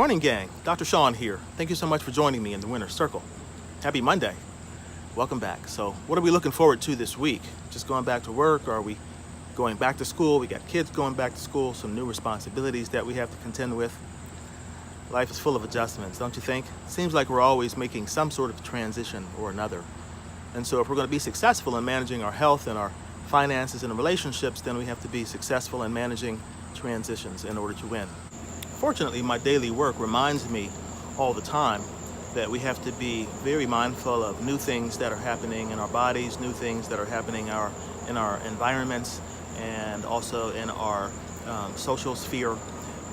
morning, gang. Dr. Sean here. Thank you so much for joining me in the Winner's Circle. Happy Monday. Welcome back. So what are we looking forward to this week? Just going back to work? Or are we going back to school? We got kids going back to school, some new responsibilities that we have to contend with. Life is full of adjustments, don't you think? Seems like we're always making some sort of transition or another. And so if we're going to be successful in managing our health and our finances and relationships, then we have to be successful in managing transitions in order to win. Fortunately, my daily work reminds me all the time that we have to be very mindful of new things that are happening in our bodies, new things that are happening in our environments, and also in our social sphere,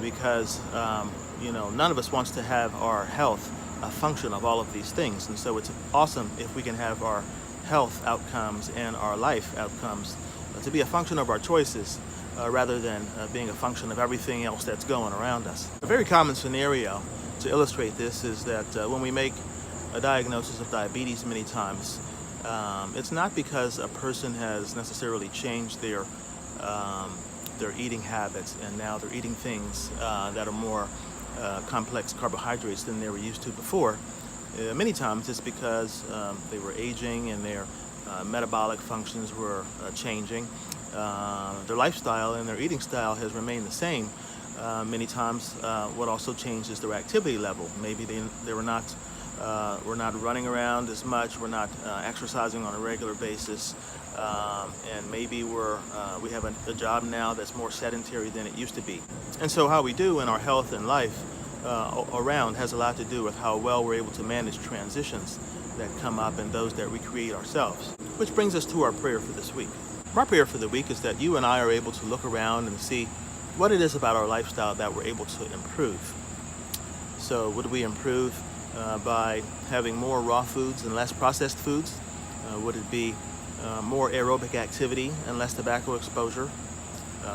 because none of us wants to have our health a function of all of these things. And so it's awesome if we can have our health outcomes and our life outcomes to be a function of our choices rather than being a function of everything else that's going around us. A very common scenario to illustrate this is that when we make a diagnosis of diabetes many times, it's not because a person has necessarily changed their eating habits and now they're eating things that are more complex carbohydrates than they were used to before. Many times it's because they were aging and their metabolic functions were changing. Their lifestyle and their eating style has remained the same. Many times what also changed is their activity level. Maybe they were not running around as much, we're not exercising on a regular basis, and maybe we have a job now that's more sedentary than it used to be. And so how we do in our health and life around has a lot to do with how well we're able to manage transitions that come up and those that we create ourselves. Which brings us to our prayer for this week. My prayer for the week is that you and I are able to look around and see what it is about our lifestyle that we're able to improve. So would we improve by having more raw foods and less processed foods? Would it be more aerobic activity and less tobacco exposure?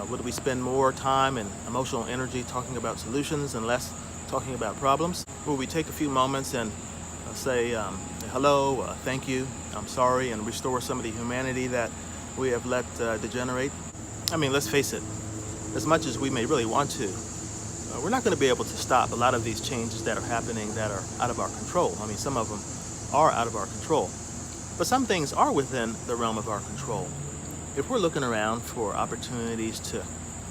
Would we spend more time and emotional energy talking about solutions and less talking about problems? Will we take a few moments and say hello, thank you, I'm sorry, and restore some of the humanity that we have let degenerate? I mean, let's face it, as much as we may really want to, we're not going to be able to stop a lot of these changes that are happening that are out of our control. I mean, some of them are out of our control, but some things are within the realm of our control. If we're looking around for opportunities to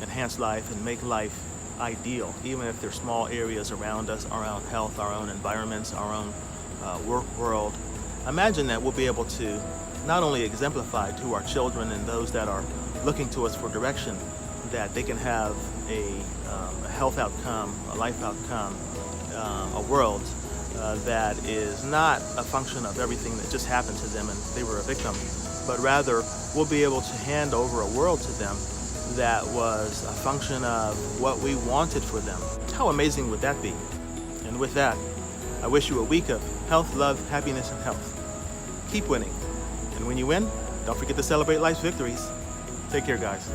enhance life and make life ideal, even if there's small areas around us, our own health, our own environments, our own work world, imagine that we'll be able to not only exemplify to our children and those that are looking to us for direction that they can have a health outcome, a life outcome, a world that is not a function of everything that just happened to them and they were a victim, but rather we'll be able to hand over a world to them that was a function of what we wanted for them. How amazing would that be? And with that, I wish you a week of health, love, happiness, and health. Keep winning. And when you win, don't forget to celebrate life's victories. Take care, guys.